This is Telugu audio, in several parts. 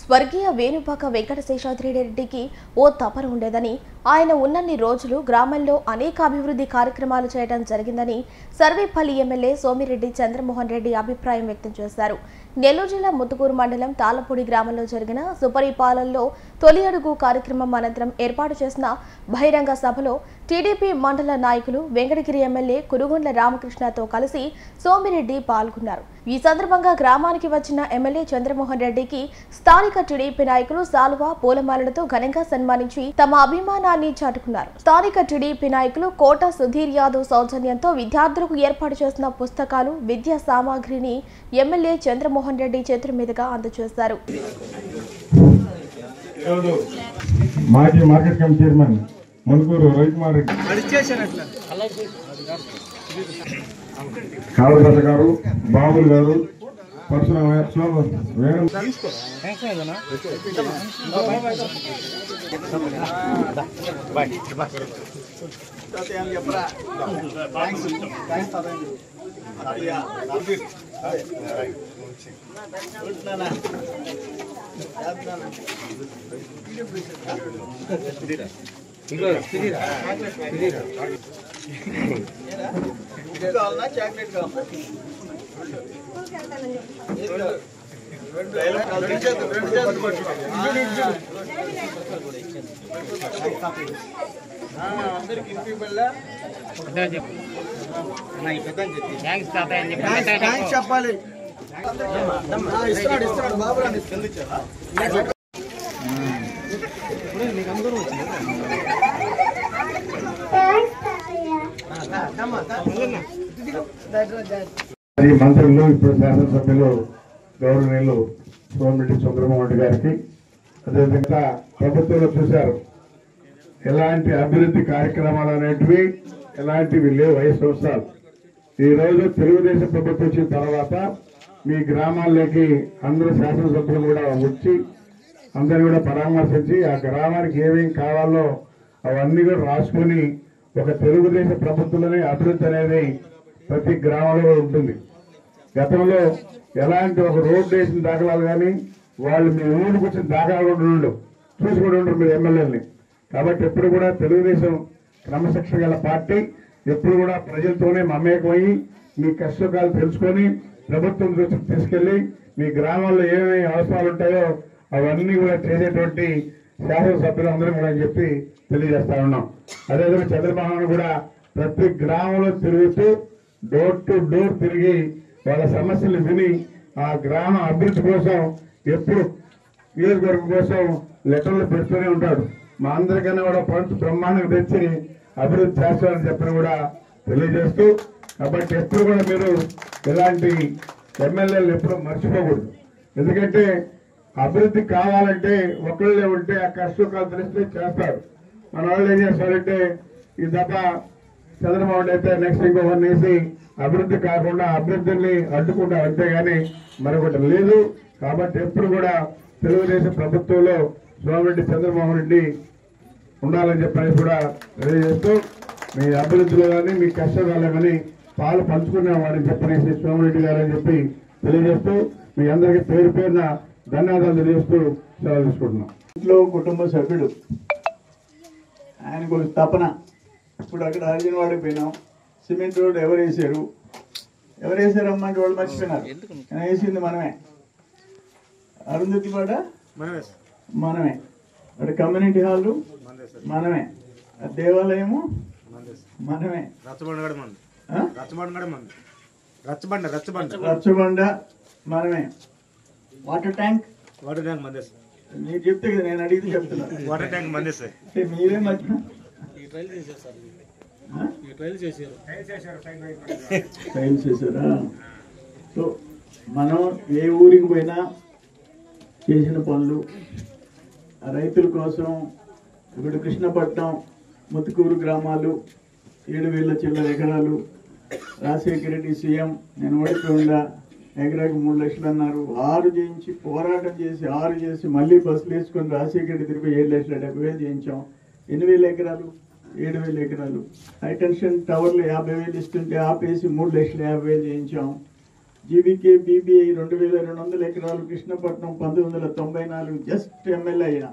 స్వర్గీయ వేణుపాక వెంకట శేషాద్రిరెడ్డికి ఓ తపన ఉండేదని, ఆయన ఉన్నన్ని రోజులు గ్రామంలో అనేక అభివృద్ధి కార్యక్రమాలు చేయడం జరిగిందని సర్వేపల్లి ఎమ్మెల్యే సోమిరెడ్డి చంద్రమోహన్ రెడ్డి అభిప్రాయం వ్యక్తం చేశారు. నెల్లూరు జిల్లా ముత్తుకూరు మండలం తాళపూడి గ్రామంలో జరిగిన సుపరిపాలనలో తొలి అడుగు కార్యక్రమం అనంతరం ఏర్పాటు చేసిన బహిరంగ సభలో టీడీపీ మండల నాయకులు వెంకటగిరి ఎమ్మెల్యే కురుగొండ్ల రామకృష్ణతో కలిసి సోమిరెడ్డి పాల్గొన్నారు. ఈ సందర్భంగా గ్రామానికి వచ్చిన ఎమ్మెల్యే చంద్రమోహన్ రెడ్డికి స్థానిక టీడీపీ నాయకులు సాలువా పూలమాలలతో ఘనంగా సన్మానించి తమ అభిమానాన్ని చాటుకున్నారు. స్థానిక టీడీపీ నాయకులు కోట సుధీర్ యాదవ్ సౌజన్యంతో విద్యార్థులకు ఏర్పాటు చేసిన పుస్తకాలు, విద్యా సామాగ్రిని ఎమ్మెల్యే చంద్రమోహన్ రెడ్డి చేతుల మీదుగా అందజేశారు. మాజీ market committee chairman Munukuru Ravikumar Reddy, Kalaraju garu, Babulu గారు, పరశురామ వేణు చాక్లెట్ చెప్పాలి. ఇస్తున్నాడు బాబు మంత్రులు, ఇప్పుడు శాసనసభ్యులు గౌరవనీయులు సోమిరెడ్డి చంద్రమోహన్ రెడ్డి గారికి, అదేవిధంగా ప్రభుత్వంలో చూశారు ఎలాంటి అభివృద్ధి కార్యక్రమాలు అనేటివి ఎలాంటివి లేవు. 5 సంవత్సరాలు ఈ రోజు తెలుగుదేశం ప్రభుత్వం వచ్చిన తర్వాత మీ గ్రామాల్లోకి అందరూ శాసనసభ్యులు కూడా వచ్చి అందరినీ కూడా పరామర్శించి ఆ గ్రామానికి ఏమేమి కావాలో అవన్నీ కూడా రాసుకొని ఒక తెలుగుదేశం ప్రభుత్వంలోనే అభివృద్ధి అనేది ప్రతి గ్రామంలో ఉంటుంది. గతంలో ఎలాంటి ఒక రోడ్డు వేసిన దాఖలాలు కానీ వాళ్ళు మీ ఊరికి వచ్చిన దాఖలాలు ఉండు చూసుకుంటూ ఉంటారు మీరు ఎమ్మెల్యేలని. కాబట్టి ఎప్పుడు కూడా తెలుగుదేశం క్రమశిక్షణ గల పార్టీ ఎప్పుడు కూడా ప్రజలతోనే మమేకమయ్యి మీ కష్టకాలు తెలుసుకొని ప్రభుత్వం దృష్టికి తీసుకెళ్లి మీ గ్రామాల్లో ఏమేమి అవసరాలు ఉంటాయో అవన్నీ కూడా చేసేటువంటి శాసనసభ్యులు అందరూ కూడా అని చెప్పి తెలియజేస్తా ఉన్నాం. అదేవిధంగా చంద్రబాబు కూడా ప్రతి గ్రామంలో తిరుగుతూ డోర్ టు డోర్ తిరిగి వాళ్ళ సమస్యలు విని ఆ గ్రామ అభివృద్ధి కోసం ఎప్పుడు నియోజకవర్గం కోసం లెటర్లు పెడుతూనే ఉంటాడు. మా అందరికన్నా కూడా పంచు బ్రహ్మాండంగా తెచ్చి అభివృద్ధి చేస్తారని చెప్పని కూడా తెలియజేస్తూ, కాబట్టి ఎప్పుడు కూడా మీరు ఇలాంటి ఎమ్మెల్యేలు ఎప్పుడు మర్చిపోకూడదు. ఎందుకంటే అభివృద్ధి కావాలంటే ఒకళ్ళే ఉంటే ఆ కష్టకాలు తెలిస్తే చేస్తారు. మన వాళ్ళు ఏం చేస్తారంటే ఈ దఫ చంద్రబాబు అయితే నెక్స్ట్ ఇంకొకరిని వేసి అభివృద్ధి కాకుండా అభివృద్ధిని అడ్డుకుంటారు, అంతేగాని మరొకటి లేదు. కాబట్టి ఎప్పుడు కూడా తెలుగుదేశం ప్రభుత్వంలో సోమిరెడ్డి చంద్రమోహన్ రెడ్డి ఉండాలని చెప్పని కూడా తెలియజేస్తూ, మీ అభివృద్ధిలో కానీ మీ కష్టాల్లో కానీ పాలు పంచుకునేవాడని చెప్పనేసి సోమిరెడ్డి గారు అని చెప్పి తెలియజేస్తూ మీ అందరికీ పేరు పేరున ధన్యవాదాలు తెలియజేస్తూ సెలవు తీసుకుంటున్నాం. ఇంట్లో కుటుంబ సభ్యుడు ఆయనకు తపన. ఇప్పుడు అక్కడ హరిజనవాడికి పోయినాం, సిమెంట్ రోడ్ ఎవరు వేసారమ్మంటే వాళ్ళు మర్చిపోయినారు. వేసింది మనమే. అరుంధతి పాట మనమే, అక్కడ కమ్యూనిటీ హాల్ మనమే, దేవాలయము మనమే, రచ్చబండ మనమే, వాటర్ ట్యాంక్ మీరు చెప్తే కదా నేను అడిగితే చెప్తున్నా. వాటర్ ట్యాంక్ మందే సార్, మీరే మర్చిపోయినా. ట్రైల్స్ చేశారా? సో మనం ఏ ఊరికి పోయినా చేసిన పనులు రైతుల కోసం ఇప్పుడు కృష్ణపట్నం, ముత్తుకూరు గ్రామాలు 7,000 చిల్లర ఎకరాలు రాజశేఖర రెడ్డి సీఎం, నేను ఓడిపోయిందా ఎకరాకి 3 లక్షలు అన్నారు. 6 చేయించి పోరాటం చేసి 6 చేసి మళ్ళీ బస్సులు వేసుకొని రాజశేఖర రెడ్డి తిరిగి 7,70,000 చేయించాం. 8,000 ఎకరాలు 7,000 ఎకరాలు. హైటెన్షన్ టవర్లు 50,000 ఇస్తుంటే ఆపేసి 3,50,000 చేయించాం. జీవీకే బీబీఐ 2200 ఎకరాలు, కృష్ణపట్నం 1994 జస్ట్ ఎమ్మెల్యే అయినా.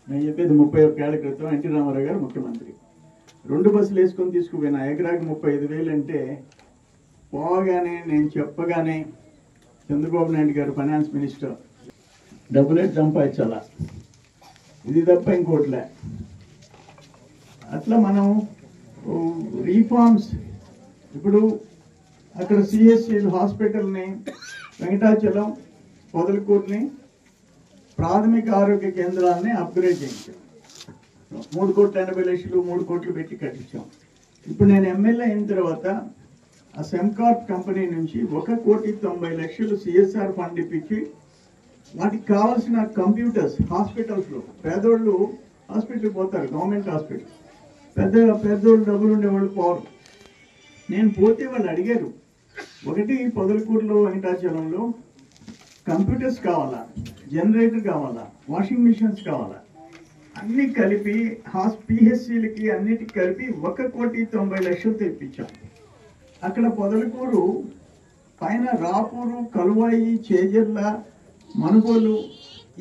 నేను చెప్పేది 31 ఏళ్ల క్రితం ఎన్టీ రామారావు గారు ముఖ్యమంత్రి. 2 బస్సులు వేసుకొని తీసుకుపోయినా. ఎకరాకి 35,000 అంటే పోగానే నేను చెప్పగానే చంద్రబాబు నాయుడు గారు ఫైనాన్స్ మినిస్టర్ డబ్బులే సంపాదించాలా, ఇది తప్ప ఇంకోట్లే. అట్లా మనం రీఫార్మ్స్ ఇప్పుడు అక్కడ సిఎస్సి హాస్పిటల్ని, వెంకటాచలం, పొదలకూరుని ప్రాథమిక ఆరోగ్య కేంద్రాలని అప్గ్రేడ్ చేయించాం. 3,80,00,000 3 కోట్లు పెట్టి కట్టించాం. ఇప్పుడు నేను ఎమ్మెల్యే అయిన తర్వాత ఆ సెమ్కార్ప్ కంపెనీ నుంచి 1,90,00,000 సిఎస్ఆర్ ఫండ్ ఇప్పించి వాటికి కావాల్సిన కంప్యూటర్స్ హాస్పిటల్స్లో, పేదోళ్ళు హాస్పిటల్కి పోతారు, గవర్నమెంట్ హాస్పిటల్, పెద్దోళ్ళు డబ్బులు ఉండేవాళ్ళు పోరు. నేను పోతే వాళ్ళు అడిగారు, ఒకటి పొదలకూరులో వెంకటాచలంలో కంప్యూటర్స్ కావాలా, జనరేటర్ కావాలా, వాషింగ్ మిషన్స్ కావాలా, అన్ని కలిపి పిహెచ్సిలకి అన్నిటికి కలిపి 1,90,00,000 తెప్పించాం. అక్కడ పొదలకూరు పైన రాపూరు, కలువాయి, చేజర్ల, మనుగోలు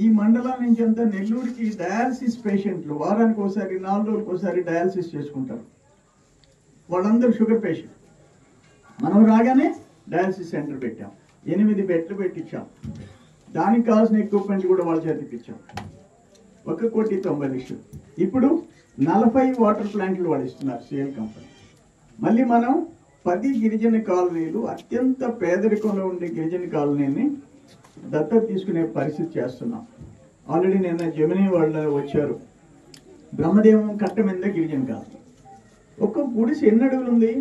ఈ మండలం నుంచి అంతా నెల్లూరుకి డయాలసిస్ పేషెంట్లు వారానికి ఒకసారి 4 రోజులకు ఒకసారి డయాలసిస్ చేసుకుంటారు. వాళ్ళందరూ షుగర్ పేషెంట్. మనం రాగానే డయాలసిస్ సెంటర్ పెట్టాం, 8 బెడ్లు పెట్టించాం. దానికి కావాల్సిన ఎక్విప్మెంట్ కూడా వాళ్ళ చేతికిచ్చాం. 1,90,00,000. ఇప్పుడు 40 వాటర్ ప్లాంట్లు వాళ్ళు ఇస్తున్నారు సిఎల్ కంపెనీ. మళ్ళీ మనం 10 గిరిజన కాలనీలు, అత్యంత పేదరికంలో ఉండే గిరిజన కాలనీని దత్తత తీసుకునే పరిస్థితి చేస్తున్నాం. ఆల్రెడీ నిన్న జమినీ వాళ్ళు వచ్చారు. బ్రహ్మదేవం కట్ట మీద గిరిజన కాలనీ. ఒక్క గుడిసి ఎన్ని అడుగులు ఉంది?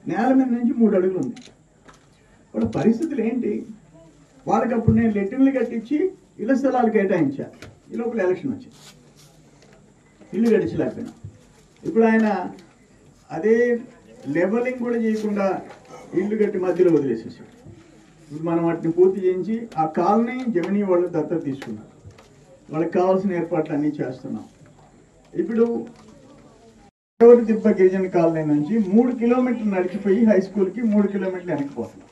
నేల మీద నుంచి 3 అడుగులు ఉంది. వాళ్ళ పరిస్థితులు ఏంటి? వాళ్ళకి అప్పుడు నేను లెట్రిన్లు కట్టించి ఇళ్ల స్థలాలు కేటాయించా. ఈ లోపల ఎలక్షన్ వచ్చింది, ఇల్లు గడిచలేకపోయినా. ఇప్పుడు ఆయన అదే లెవలింగ్ కూడా చేయకుండా ఇల్లు కట్టి మధ్యలో వదిలేసేసాడు. ఇప్పుడు మనం వాటిని పూర్తి చేయించి ఆ కాలనీ జమినీ వాళ్ళు దత్తత తీసుకున్నారు. వాళ్ళకి కావాల్సిన ఏర్పాట్లు అన్నీ చేస్తున్నాం. ఇప్పుడు దిబ్బ గిరిజన కాలనీ నుంచి 3 కిలోమీటర్లు నడిచిపోయి హై స్కూల్కి 3 కిలోమీటర్లు వెనక్కిపోతున్నాం.